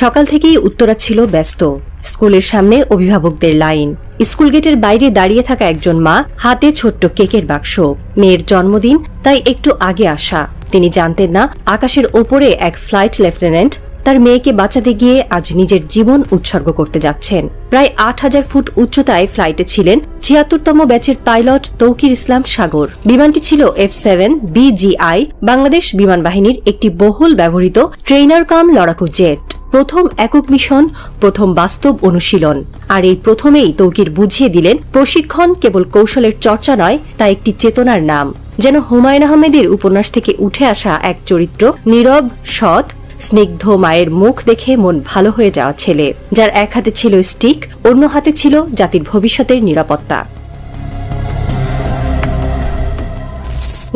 সকাল থেকেই উত্তরা ছিল ব্যস্ত। স্কুলের সামনে অভিভাবকদের লাইন। স্কুল গেটের বাইরে দাঁড়িয়ে থাকা একজন মা, হাতে ছোট্ট কেকের বাক্স। মেয়ের জন্মদিন, তাই একটু আগে আসা। তিনি জানতেন না আকাশের ওপরে এক ফ্লাইট লেফটেন্যান্ট তার মেয়েকে বাঁচাতে গিয়ে আজ নিজের জীবন উৎসর্গ করতে যাচ্ছেন। প্রায় ৮,০০০ ফুট উচ্চতায় ফ্লাইটে ছিলেন ৭৬তম ব্যাচের পাইলট তৌকির ইসলাম সাগর। বিমানটি ছিল F-7 BGI, বাংলাদেশ বিমান বাহিনীর একটি বহুল ব্যবহৃত ট্রেইনার কাম লড়াকু জেট। প্রথম একক মিশন, প্রথম বাস্তব অনুশীলন। আর এই প্রথমেই তৌকির বুঝিয়ে দিলেন প্রশিক্ষণ কেবল কৌশলের চর্চা নয়, তা একটি চেতনার নাম। যেন হুমায়ুন আহমেদের উপন্যাস থেকে উঠে আসা এক চরিত্র, নীরব, সৎ, স্নিগ্ধ মায়ের মুখ দেখে মন ভালো হয়ে যাওয়া ছেলে, যার এক হাতে ছিল স্টিক, অন্য হাতে ছিল জাতির ভবিষ্যতের নিরাপত্তা।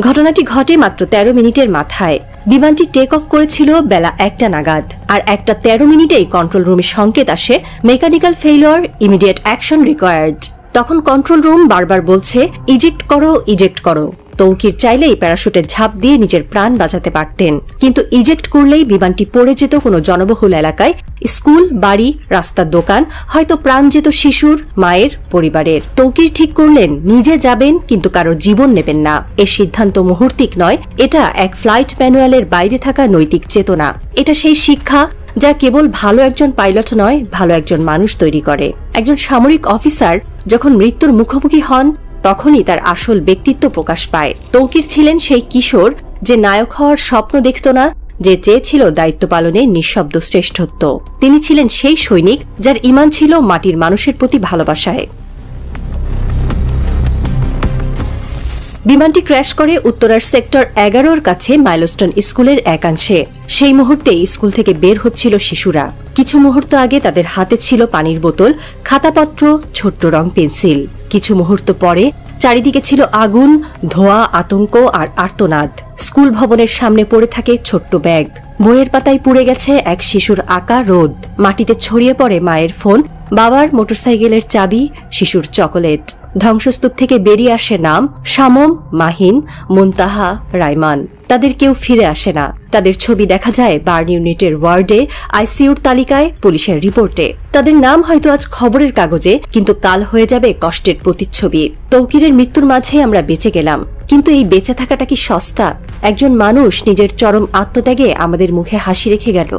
ঘটনাটি ঘটে মাত্র ১৩ মিনিটের মাথায়। বিমানটি টেক অফ করেছিল বেলা ১টা নাগাদ, আর ১টা ১৩ মিনিটেই কন্ট্রোল রুমে সংকেত আসে mechanical failure, immediate action required. তখন কন্ট্রোল রুম বারবার বলছে ইজেক্ট করো, ইজেক্ট করো। তৌকির চাইলেই প্যারাশুটে ঝাঁপ দিয়ে নিজের প্রাণ বাঁচাতে পারতেন, কিন্তু ইজেক্ট করলেই বিমানটি পড়ে যেত কোনো জনবহুল এলাকায়, স্কুল, বাড়ি, রাস্তার দোকান, হয়তো প্রাণ যেত শিশুর, মায়ের, পরিবারের। তৌকির ঠিক করলেন নিজে যাবেন, কিন্তু কারো জীবন নেবেন না। এ সিদ্ধান্ত মুহূর্তিক নয়, এটা এক ফ্লাইট ম্যানুয়ালের বাইরে থাকা নৈতিক চেতনা। এটা সেই শিক্ষা যা কেবল ভালো একজন পাইলট নয়, ভালো একজন মানুষ তৈরি করে। একজন সামরিক অফিসার যখন মৃত্যুর মুখোমুখি হন, তখনই তার আসল ব্যক্তিত্ব প্রকাশ পায়। তৌকির ছিলেন সেই কিশোর যে নায়ক হওয়ার স্বপ্ন দেখত না, যে চেয়েছিল দায়িত্ব পালনের নিঃশব্দ শ্রেষ্ঠত্ব। তিনি ছিলেন সেই সৈনিক যার ঈমান ছিল মাটির মানুষের প্রতি ভালোবাসায়। বিমানটি ক্র্যাশ করে উত্তরার সেক্টর ১১-র কাছে মাইলস্টোন স্কুলের একাংশে। সেই মুহূর্তে স্কুল থেকে বের হচ্ছিল শিশুরা। কিছু মুহূর্ত আগে তাদের হাতে ছিল পানির বোতল, খাতাপত্র, ছোট্ট রং পেন্সিল। কিছু মুহূর্ত পরে চারিদিকে ছিল আগুন, ধোঁয়া, আতঙ্ক আর আর্তনাদ। স্কুল ভবনের সামনে পড়ে থাকে ছোট্ট ব্যাগ। বইয়ের পাতায় পুড়ে গেছে এক শিশুর আঁকা রোদ। মাটিতে ছড়িয়ে পড়ে মায়ের ফোন, বাবার মোটরসাইকেলের চাবি, শিশুর চকোলেট। ধ্বংসস্তূপ থেকে বেরিয়ে আসে নাম: শামম, মাহিন, মুনতাহা, রাইমান। তাদের কেউ ফিরে আসে না। তাদের ছবি দেখা যায় বার্ন ইউনিটের ওয়ার্ডে, আইসিইউর তালিকায়, পুলিশের রিপোর্টে। তাদের নাম হয়তো আজ খবরের কাগজে, কিন্তু কাল হয়ে যাবে কষ্টের প্রতিচ্ছবি। তৌকিরের মৃত্যুর মাঝে আমরা বেঁচে গেলাম, কিন্তু এই বেঁচে থাকাটা কি সস্তা? একজন মানুষ নিজের চরম আত্মত্যাগে আমাদের মুখে হাসি রেখে গেল।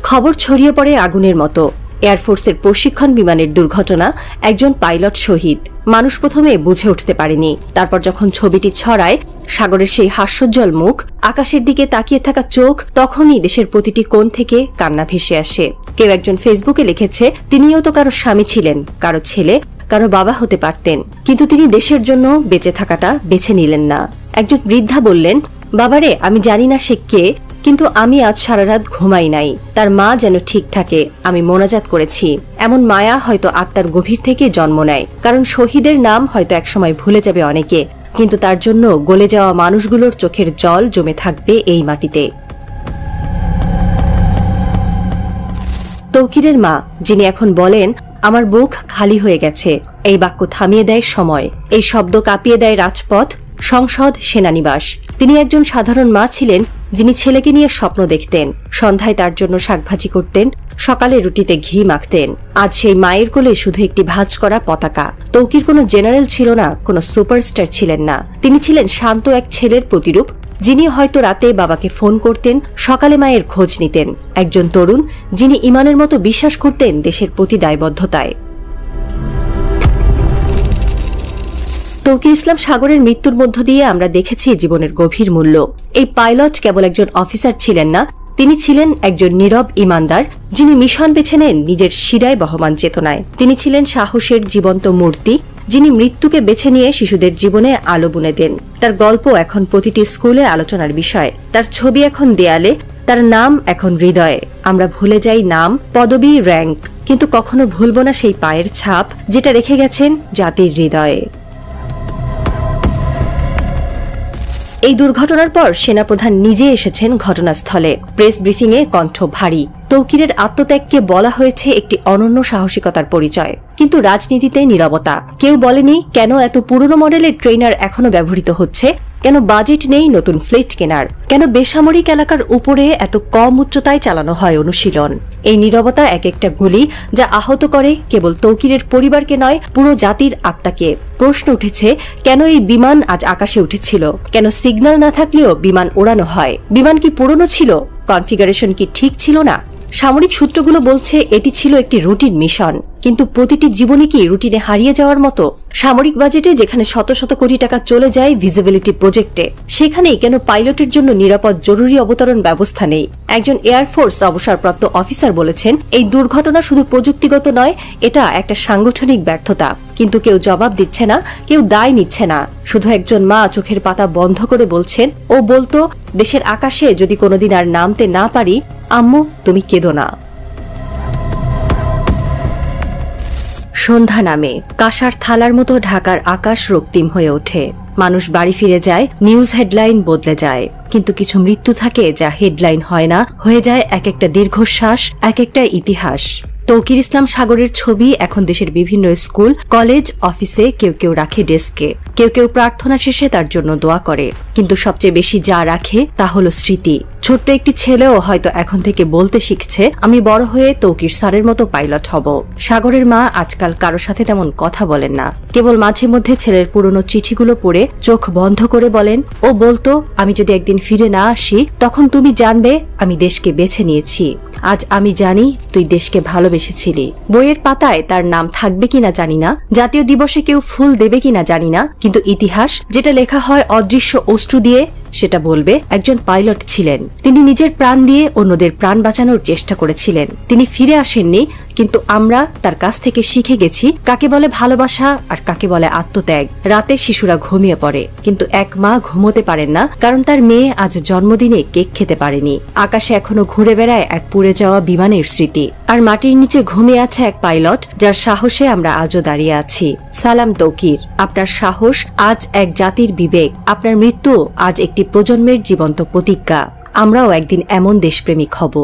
খবর ছড়িয়ে পড়ে আগুনের মতো। এয়ারফোর্সের প্রশিক্ষণ বিমানের দুর্ঘটনা, একজন পাইলট শহীদ। মানুষ প্রথমে বুঝে উঠতে পারেনি, তারপর যখন ছবিটি ছড়ায়, সাগরের সেই হাস্যোজ্জ্বল মুখ, আকাশের দিকে তাকিয়ে থাকা চোখ, তখনই দেশের প্রতিটি কোণ থেকে কান্না ভেসে আসে। কেউ একজন ফেসবুকে লিখেছে, তিনিও তো কারো স্বামী ছিলেন, কারো ছেলে, কারো বাবা হতে পারতেন, কিন্তু তিনি দেশের জন্য বেঁচে থাকাটা বেছে নিলেন না। একজন বৃদ্ধা বললেন, বাবারে, আমি জানি না সে কে, কিন্তু আমি আজ সারা রাত ঘুমাই নাই। তার মা যেন ঠিক থাকে, আমি মোনাজাত করেছি। এমন মায়া হয়তো আত্মার গভীর থেকে জন্ম নেয়, কারণ শহীদের নাম হয়তো একসময় ভুলে যাবে অনেকে, কিন্তু তার জন্য গলে যাওয়া মানুষগুলোর চোখের জল জমে থাকবে এই মাটিতে। তৌকিরের মা, যিনি এখন বলেন, আমার বুক খালি হয়ে গেছে, এই বাক্য থামিয়ে দেয় সময়। এই শব্দ কাঁপিয়ে দেয় রাজপথ, সংসদ, সেনানিবাস। তিনি একজন সাধারণ মা ছিলেন, যিনি ছেলেকে নিয়ে স্বপ্ন দেখতেন, সন্ধ্যায় তার জন্য শাকভাজি করতেন, সকালে রুটিতে ঘি মাখতেন। আজ সেই মায়ের কোলে শুধু একটি ভাঁজ করা পতাকা। তৌকির কোনো জেনারেল ছিল না, কোনো সুপারস্টার ছিলেন না। তিনি ছিলেন শান্ত এক ছেলের প্রতিরূপ, যিনি হয়তো রাতে বাবাকে ফোন করতেন, সকালে মায়ের খোঁজ নিতেন। একজন তরুণ, যিনি ঈমানের মতো বিশ্বাস করতেন দেশের প্রতি দায়বদ্ধতায়। তৌকির ইসলাম সাগরের মৃত্যুর মধ্য দিয়ে আমরা দেখেছি জীবনের গভীর মূল্য। এই পাইলট কেবল একজন অফিসার ছিলেন না, তিনি ছিলেন একজন নীরব ইমানদার, যিনি মিশন বেছে নেন নিজের শিরায় বহমান চেতনায়। তিনি ছিলেন সাহসের জীবন্ত মূর্তি, যিনি মৃত্যুকে বেছে নিয়ে শিশুদের জীবনে আলো বুনে দেন। তার গল্প এখন প্রতিটি স্কুলে আলোচনার বিষয়, তার ছবি এখন দেয়ালে, তার নাম এখন হৃদয়ে। আমরা ভুলে যাই নাম, পদবি, র্যাঙ্ক, কিন্তু কখনো ভুলব না সেই পায়ের ছাপ, যেটা রেখে গেছেন জাতির হৃদয়ে। এই দুর্ঘটনার পর সেনাপ্রধান নিজে এসেছেন ঘটনাস্থলে। প্রেস ব্রিফিংয়ে কণ্ঠ ভারী। তৌকিরের আত্মত্যাগকে বলা হয়েছে একটি অনন্য সাহসিকতার পরিচয়, কিন্তু রাজনীতিতে নীরবতা। কেউ বলেনি কেন এত পুরনো মডেলের ট্রেনার এখনো ব্যবহৃত হচ্ছে, কেন বাজেট নেই নতুন ফ্লিট কেনার, কেন বেসামরিক এলাকার উপরে এত কম উচ্চতায় চালানো হয় অনুশীলন। এই নীরবতা এক একটা গুলি যা আহত করে কেবল তৌকিরের পরিবারকে নয়, পুরো জাতির আত্মাকে। প্রশ্ন উঠেছে, কেন এই বিমান আজ আকাশে উঠেছিল? কেন সিগন্যাল না থাকলেও বিমান ওড়ানো হয়? বিমান কি পুরনো ছিল? কনফিগারেশন কি ঠিক ছিল না? সামরিক সূত্রগুলো বলছে এটি ছিল একটি রুটিন মিশন, কিন্তু প্রতিটি জীবনে কি রুটিনে হারিয়ে যাওয়ার মতো? সামরিক বাজেটে যেখানে শত শত কোটি টাকা চলে যায় ভিজিবিলিটি প্রজেক্টে, সেখানেই কেন পাইলটের জন্য নিরাপদ জরুরি অবতরণ ব্যবস্থা নেই? একজন এয়ারফোর্স অবসরপ্রাপ্ত অফিসার বলেছেন, এই দুর্ঘটনা শুধু প্রযুক্তিগত নয়, এটা একটা সাংগঠনিক ব্যর্থতা। কিন্তু কেউ জবাব দিচ্ছে না, কেউ দায় নিচ্ছে না। শুধু একজন মা চোখের পাতা বন্ধ করে বলছেন, ও বলতো, দেশের আকাশে যদি কোনোদিন আর নামতে না পারি, আম্মু তুমি কেঁদো না। সন্ধ্যা নামে, কাঁসার থালার মতো ঢাকার আকাশ রক্তিম হয়ে ওঠে। মানুষ বাড়ি ফিরে যায়, নিউজ হেডলাইন বদলে যায়, কিন্তু কিছু মৃত্যু থাকে যা হেডলাইন হয় না, হয়ে যায় এক একটা দীর্ঘশ্বাস, এক একটা ইতিহাস। তৌকির ইসলাম সাগরের ছবি এখন দেশের বিভিন্ন স্কুল, কলেজ, অফিসে কেউ কেউ রাখে ডেস্কে, কেউ কেউ প্রার্থনা শেষে তার জন্য দোয়া করে। কিন্তু সবচেয়ে বেশি যা রাখে তা হলো স্মৃতি। ছোট্ট একটি ছেলেও হয়তো এখন থেকে বলতে শিখছে, আমি বড় হয়ে তৌকির স্যারের মতো পাইলট হব। সাগরের মা আজকাল কারো সাথে তেমন কথা বলেন না, কেবল মাঝে মধ্যে ছেলের পুরনো চিঠিগুলো পড়ে চোখ বন্ধ করে বলেন, ও বলতো, আমি যদি একদিন ফিরে না আসি, তখন তুমি জানবে আমি দেশকে বেছে নিয়েছি। আজ আমি জানি তুই দেশকে ভালোবেসেছিলি। বইয়ের পাতায় তার নাম থাকবে কিনা জানি না, জাতীয় দিবসে কেউ ফুল দেবে কিনা জানি না, কিন্তু ইতিহাস যেটা লেখা হয় অদৃশ্য অশ্রু দিয়ে, সেটা বলবে একজন পাইলট ছিলেন। তিনি নিজের প্রাণ দিয়ে অন্যদের প্রাণ বাঁচানোর চেষ্টা করেছিলেন। তিনি ফিরে আসেননি, কিন্তু আমরা তার কাছ থেকে শিখে গেছি কাকে বলে ভালোবাসা আর কাকে বলে আত্মত্যাগ। রাতে শিশুরা ঘুমিয়ে পড়ে, কিন্তু এক মা ঘুমোতে পারেন না, কারণ তার মেয়ে আজ জন্মদিনে কেক খেতে পারেনি। আকাশে এখনো ঘুরে বেড়ায় এক পুড়ে যাওয়া বিমানের স্মৃতি, আর মাটির নিচে ঘুমিয়ে আছে এক পাইলট যার সাহসে আমরা আজও দাঁড়িয়ে আছি। সালাম তৌকির, আপনার সাহস আজ এক জাতির বিবেক, আপনার মৃত্যু আজ একটি প্রজন্মের জীবন্ত প্রতিজ্ঞা। আমরাও একদিন এমন দেশপ্রেমিক হব।